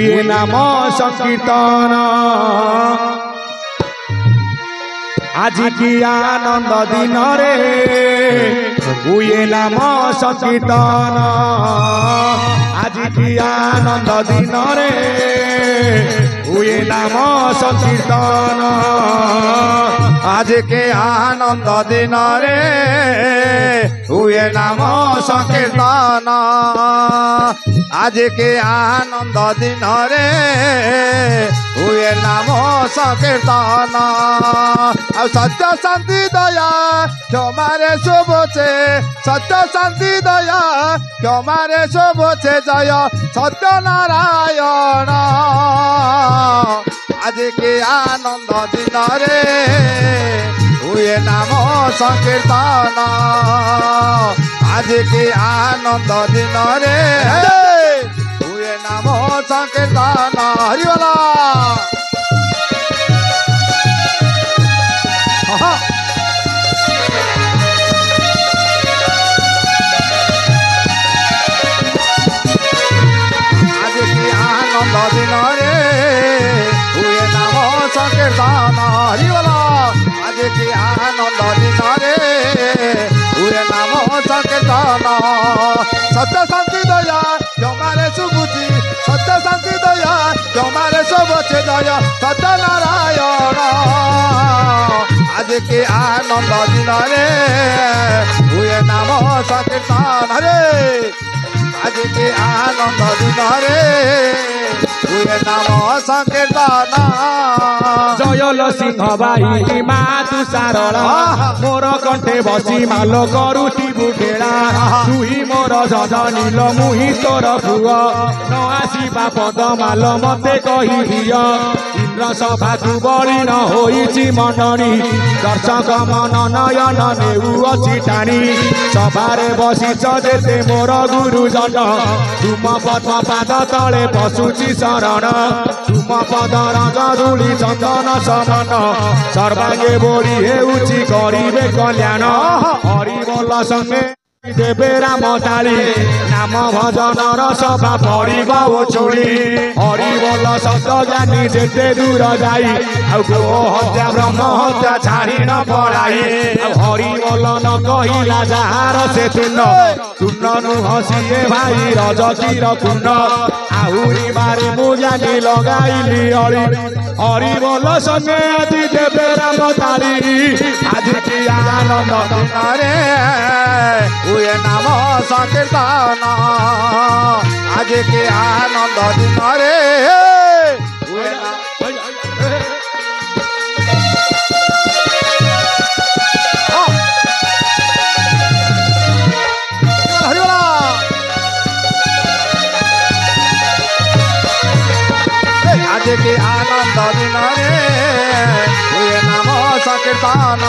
हुए नाम संकीर्तन आज की आनंद दिन रे हुए नाम संकीर्तन आज की आनंद दिन रे हुए नाम संकीर्तन आज के आनंद दिन रे हुए नाम संकीर्तन आज के आनंद दिन रे हुए नाम संकीर्तन सत्य शांति दया क्षमारे शुभे सत्य शांति दया क्षमारे शुभे जय सत्यनारायण आज के आनंद दिन रे हुए नाम संकीर्तन आज के आनंद दिन रे हुए नाम संकीर्तन हरिवला आज के आनंद दिन रे हुए नाम संकीर्तन हरिवला आज के आनंद दिन रे हुए नाम संकीर्तन सत्य शांति दया क्षमारे शुभुची सत्य शांति दया क्षमारे शुभे जय सत्यनारायण आज के आनंद दिन रे हुए नाम संकीर्तन हरे आज के आनंद दिन रे हुए नाम संकीर्तन जयल सिंह भाई मा तू सारला मोर कंठे बसी माल करुटी बुकेड़ा तू ही मोर जननील मुही तोर पुआ न आसीबा पद माल मते कही दिया इंद्र सभा तू बड़ी न होईची मननी दर्शक मन नयन नेउअछि टाणी सभारे बसिछ जेते मोर गुरुजन तुम पद्म पाद तले बसुची शरण तुम पद रजधूली चंदन समान सर्वांगे बोली हेउची करिबे कल्याण हरिबोल संगे देवे राम ताली नाम भजन रसभा पड़ब ओछोड़ी हरिबोल शब्द ज्ञानी जेते दूर जाई गो हत्या ब्रह्म हत्या छाड़ी न पड़ाई हरिबोल न कहिला जार से तुन्न नुह सीए भाई रजकीर कुंड आहुरी बारे मुजानी लगाइली अली हरिबोल संगे आदि देवे राम ताली आज की आनंद रे हुए नाम संकीर्तन आज के आनंद दिन रे हुए आज के आनंद दिन रे हुए नाम संकीर्तन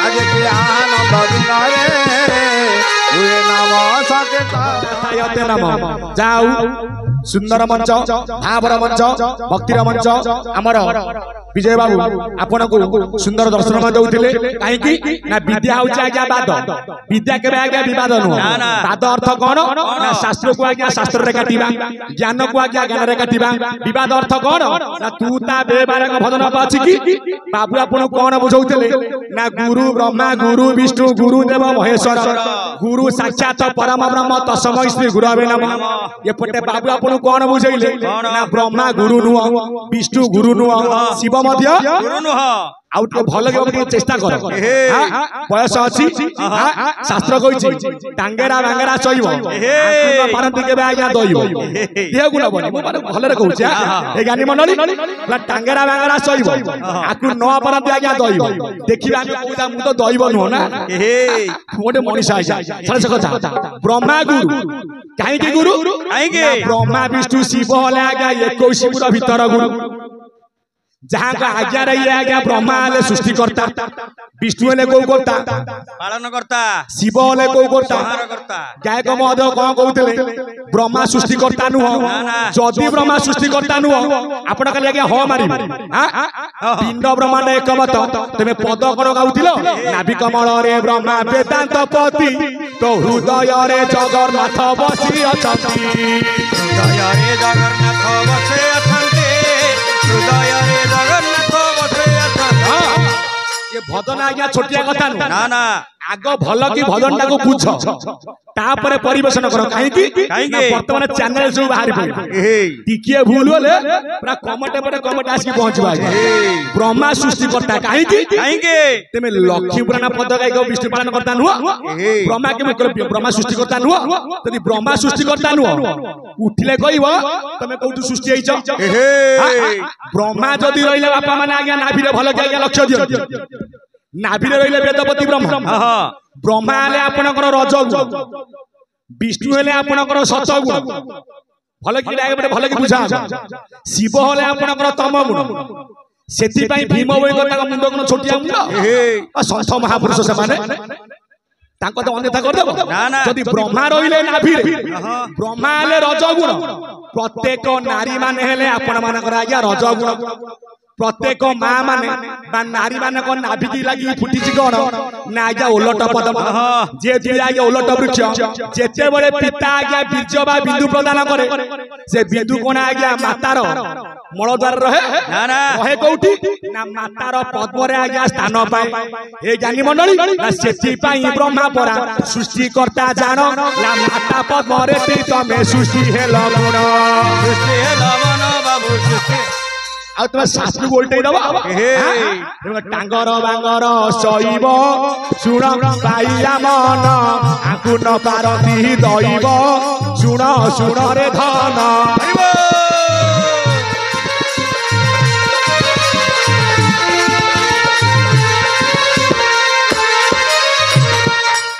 आज के आनंद दिन रे हुए नाम संकीर्तन जाऊ सुंदर मंच भावर मंच भक्तिर मंच आमर विजय बाबू आपन को सुंदर दर्शन दौले कहीं ना विद्या हूँ आज्ञा बाद विद्या के आज्ञा विवाद नुह बाद अर्थ कौन ना शास्त्र को आज्ञा शास्त्र रे काटिबा ज्ञान को आज्ञा ज्ञान रे काटिबा विवाद अर्थ कौन ना तू ता बेबारक भजन अछि कि बाबू आपन कौन बुझौतले ना गुरु ब्रह्मा गुरु विष्णु गुरु देव महेश्वर गुरु साक्षात परम ब्रह्म तस्मै श्री गुरवे नमः एपटे बाबू आपन कौन बुझैले ना ब्रह्मा गुरु नुह विष्णु गुरु नुह शिव मध्य गुरु नुह आउट को भल के चेष्टा कर बयस अछि शास्त्र कहिछि टांगेरा बांगेरा सहिब पारंती के आज्ञा दइबो देह गुण बनी मो भल रे कहउछि ए ज्ञानी मंडली ला टांगेरा बांगेरा सहिब आकु न पारंती आज्ञा दइबो देखिबा हम कहूता मु तो दइबो न ना मोटे मनीषा आइसा छले से कथा ब्रह्मा गुरु काहे के गुरु काहे के ब्रह्मा विष्णु शिव हले आज्ञा 21 गुरु भीतर गुरु जहाँ का आज्ञा रही आज्ञा ब्रह्मा हेले सृष्टि करता विष्णु हेले कौ करता पालन करता शिव हेले कौ करता करता गायक महोदय कौन कहते ब्रह्मा सृष्टि करता नुह जदि ब्रह्मा सृष्टि करता नुह आपण खाली आज्ञा हाँ मारी पिंड ब्रह्मांड एकमत तुम पद कौन गाउथिल नाभि कमल रे ब्रह्मा वेदांत पति तो हृदय रे जगन्नाथ बसी अछंती हृदय रे जगन्नाथ बसे अछंती हृदय रे जगन्नाथ बसे अछंती ये भजन आज्ञा छोटिया कथा ना ना आग भल की भजन टाको बुझ तापर परिवेशन कर कहीं वर्तमान चैनल सब बाहर पड़े टिकिए भूल होले पूरा कमेंट पर कमेंट आसी पहुंचबा ब्रह्मा सृष्टि करता कहीं तुम लक्ष्मी पुराण पद गायक विष्णु पालन करता नुह ब्रह्मा के ब्रह्मा सृष्टि करता नुह यदि ब्रह्मा सृष्टि करता नुह उठिले कहब तुम कोठु सृष्टि होइछ ब्रह्मा जदि रहिले बापा माने आज्ञा नाभि रे भल के आज्ञा लक्ष्य दियो नाभि रे रहिले वेदपति ब्रह्मा ब्रह्मा हेले आपनकर रजगुण विष्णु हेले आपनकर सतगुण भल कि लागे भल कि बुझा शिव हेले आपनकर तमगुण सेति पई भीम वई कथा मुंड कोन छोटिया मुंड संत महापुरुष से माने ताको तो अन्यथा कर देबो जदि ब्रह्मा रहिले नाभि रे ब्रह्मा हेले रजगुण प्रत्येक नारी माने हेले आपन मानकर आज्ञा रजगुण प्रत्येक माँ माने नारी मान नाभि लगी फुटी कौन ना आज्ञा ओलट पदम जे दिए आज्ञा ओलट वृक्ष जेते बड़े पिता आज्ञा बीज बा बिंदु प्रदान करे से बिंदु कौन आज्ञा मातार मलद्वार रहे रहे कौटी ना मातार पद्म रे आज्ञा स्थान पाए हे ज्ञानी मंडली ना सेति पई ब्रह्मा परा सृष्टि करता जान ना माता पद्म रे तमे सृष्टि हेल गुण सृष्टि हेल मन बाबू सृष्टि आ तुम शास्त्री बोलते दबा टांगर बांगर सईब शुण पाइया मन आकु न पारती दैव शुण शुण रे धन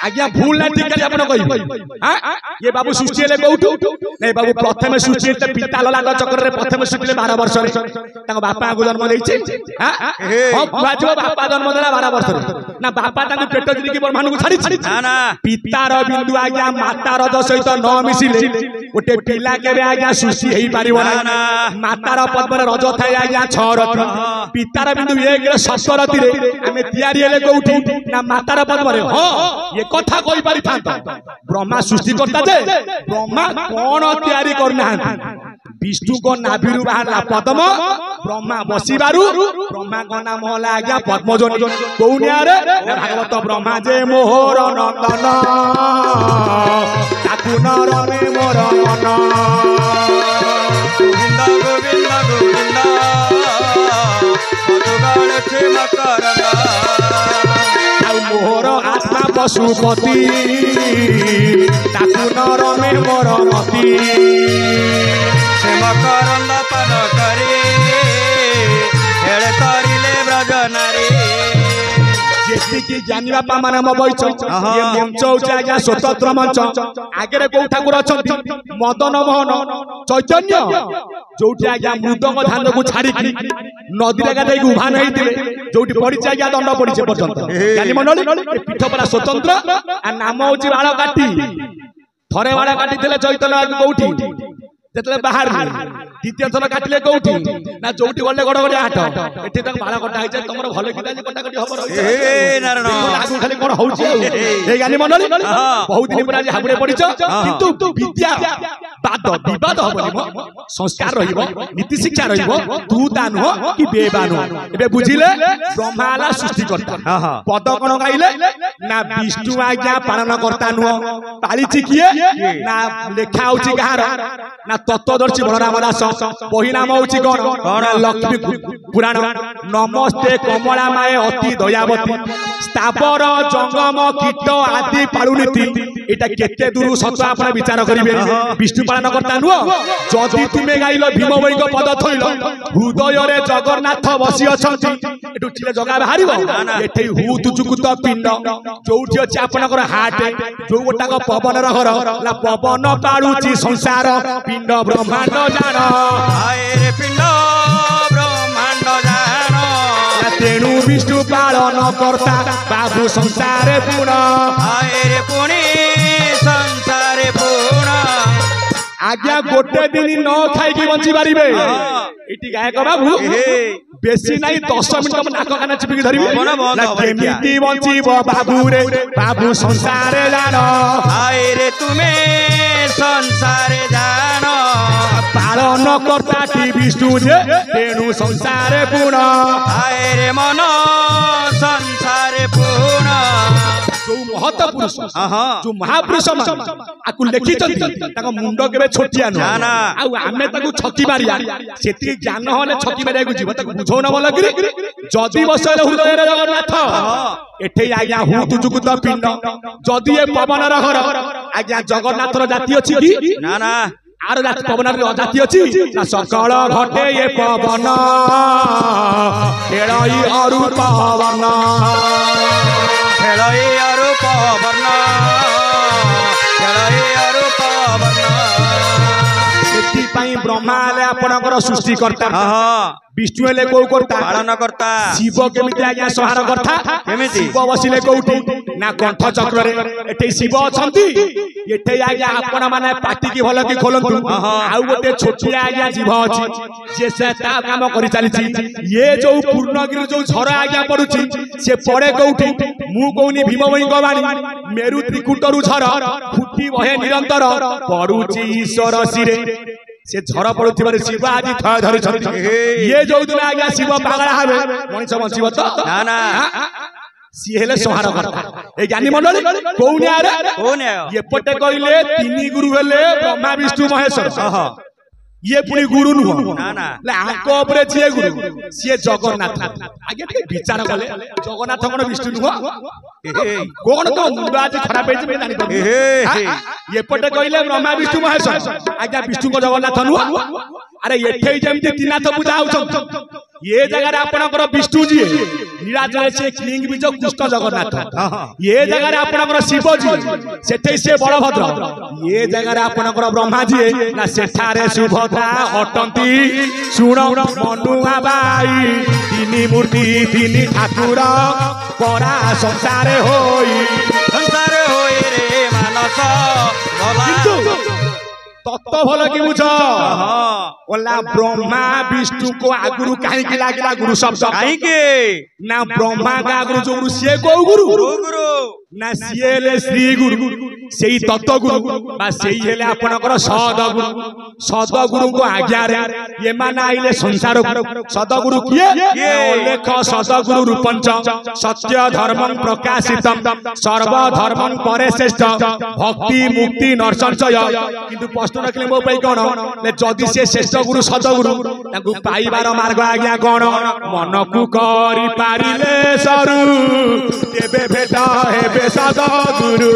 आज्ञा भूल ना ठीक है आपण कहि ये बाबू सृष्टि हेले कोठू नहीं बाबू प्रथम सृष्टि हेले पिता ललाट चक्र रे प्रथम सृष्टि 12 वर्ष रे ताको बापा को जन्म देइछे हां बाजो बापा जन्म देला 12 वर्ष रे ना बापा ताको पेट जिनि की ब्रह्मांड को छाड़ी ना ना पितार बिंदु आज्ञा मातार द सहित न मिसिले ओटे पिला केबे आज्ञा सृष्टि हेई पारिबो ना मातार पद्म रे रज थाय आज्ञा 6 रति पितार बिंदु 1 रे 7 रति रे हमें तैयारी हेले कोठू ना मातार पद्म रे हां ये कथा कहि पारि थांता ब्रह्मा सृष्टि करता जे ब्रह्मा कौन तैयारी करना विष्णु को नाभिरु बाहरला पद्म ब्रह्मा बसिबारु ब्रह्मा को नाम होला आज्ञा पद्मजनी कौनिया रे भागवत ब्रह्मा जे मोहर नंदन ताकु नरमे मोर मन गोविंद गोविंद गोविंद मधुगान छे मकरंदा मोहर आत्मा पशुपति ताकु नरमे मोर मति से मकरंद पान करे हेले तरिले ब्रज नारी जेतिकी ज्ञानी बापा माने म बइछ ये मंच होचे आज्ञा स्वतंत्र मंच आगे रे को ठाकुर अछंती मदन मोहन चैतन्य जोटी आज्ञा मृदंग धान को छाड़ी नदी लगा देई उभा नहीं दिले जोटी पड़ी आज्ञा दंड पड़ी छे पर्यंत ज्ञानी मंडली पीठ परा स्वतंत्र आ नाम होची बाळ काटी थरे बाळ काटी देले चैतन्य आज्ञा कोठी जेतले बाहर द्वितीय थर काटिले कोठी ना जोटी गले गडगडी हाट एठी तक बाळ कटा होइछ तमरो भले कि दाजी कटा कटी हबर ए नारायण लागू खाली कोन होउछ ए ज्ञानी मंडली बहुत दिन पर आज हाबुडे पडिछ किंतु विद्या बाद विवाद हबनी म संस्कार रहिबो नीति शिक्षा रहिबो तू दानु कि बेबानु एबे बुझिले ब्रह्माला सृष्टि करता पद कोन गाइले ना विष्णु आज्ञा पालन करता नु पालिछि किए ना लेखा होउछि गार ना तत्वदर्शी बलराम दास बही नाम होउछि कोन लक्ष्मी पुराण नमस्ते कमला माए अति दयावती स्थावर जंगम कीट आदि पालुनीति एटा केते दूर सत्य आपण विचार करिवे विष्णु पालन करता नु जदि तुमे गाइलो भीम वैग पद थइल हृदय रे जगन्नाथ बसी अछंती एटु छिले जगा बाहरिबो एठै हु तुजुकुत पिंड जोउठी अछि आपनकर हाट जो गोटाक पवन र घर ला पवन पाळुची संसार पिंड ब्रह्मांड जान आए रे पिंड ब्रह्मांड जान पालन करता बाबू संसार पूर्ण आए रे पुणी संसार पूर्ण आज्ञा गोटे दिन न खाई बंची पारे ये गायक बाबू बेसी नहीं 10 मिनट नाक कान चिपिकी धरबी केमिति बंचिब बाबू रे बाबू संसार जान आए रे तुमे संसार जान पालन करता टी विष्णु जे तेणु संसार पूर्ण आए रे मन संसार पूर्ण जो महत पुरुष जो महापुरुष आकु लेखि मुंड के छोटिया नुह आमे छकी मारिया से ज्ञान हले छकी मारिया जीव बुझौ न भल कि जदि बसर हृदय जगन्नाथ एठे आज्ञा हूँ तुजुकुत पिंड जदि ए पवन घर आज्ञा जगन्नाथ जाति अच्छी कि ना आर जाति पवन जाति अच्छी ना सकल घटे ये पवन खेलई अरु पवन खेलई अरु पवन खेलई अरु पवन सेति ब्रह्मा आपणकर सृष्टि करता विष्णु हेले को करता पालन करता शिव केमिति आज्ञा संहार करता केमिति शिव बसिले कोउठी ना कंठ चक्र रे एठे शिव अछंती एठे आज्ञा आपण माने पाटी की भल की खोलंतु आउ गोटे छोटिया आज्ञा जीव अछि जे से ता काम करि चली ये जो पूर्णगिरि जो झरा आज्ञा पडुची से पड़े कोउठी मु कोउनी भीममई गवाणी मेरु त्रिकुटरु झर फुटी बहे निरंतर पडुची ईश्वर सिरे से झर पड़ुथिबारे शिव आदि थय धरि ये जो दिन आज्ञा शिव पागल हाबे मनिष बंचिब तो ना ना सी हेले संहार करता ए ज्ञानी मंडली कोउनी आरे एपटे कइले तीन गुरु हेले ब्रह्मा विष्णु महेश्वर ये पुणी गुरु नुह ले आंको ऊपर जे गुरु सी जगन्नाथ आगे टिके विचार कले जगन्नाथ कोन विष्णु नुह कोन तो मुंड आज खराब हे जानि पड़े एपटे कइले ब्रह्मा विष्णु महेश्वर आज्ञा विष्णु को जगन्नाथ नुह अरे एठे जेमति तीनाथ पूजा होछ ये जगह रे आपनकर विष्णु जी नीलाचल से क्लिंग बीज कृष्ण जगन्नाथ ये जगह रे आपनकर शिव जी सेठे से बलभद्र ये जगह रे आपनकर ब्रह्मा जी ना सेठारे सुभद्रा अटंती सुण मनुआ बाई तीन मूर्ति तीन ठाकुर परा संसार होई रे मानस भला तत्व भल कि बुझ ओला ब्रह्मा विष्णु को आगुरु काहे कि लागिला गुरु शब्द काहे के ना ब्रह्मा का गुरु जो गुरु से को गुरु ना सिएले श्री गुरु सेई तत्व गुरु बा सेई हेले आपनकर सद गुरु को आज्ञा रे ये माने आइले संसार सद गुरु किए लेख सद गुरु रूपंच सत्य धर्मं प्रकाशितम सर्व धर्मं परे श्रेष्ठ भक्ति मुक्ति नरसंचय किंतु प्रश्न रखले मो पई कोन ले जदि से श्रेष्ठ गुरु सद गुरु ताकू पाइबार मार्ग आज्ञा कोन मन को करि पारिले सरू तेबे भेटा हेबे सद गुरु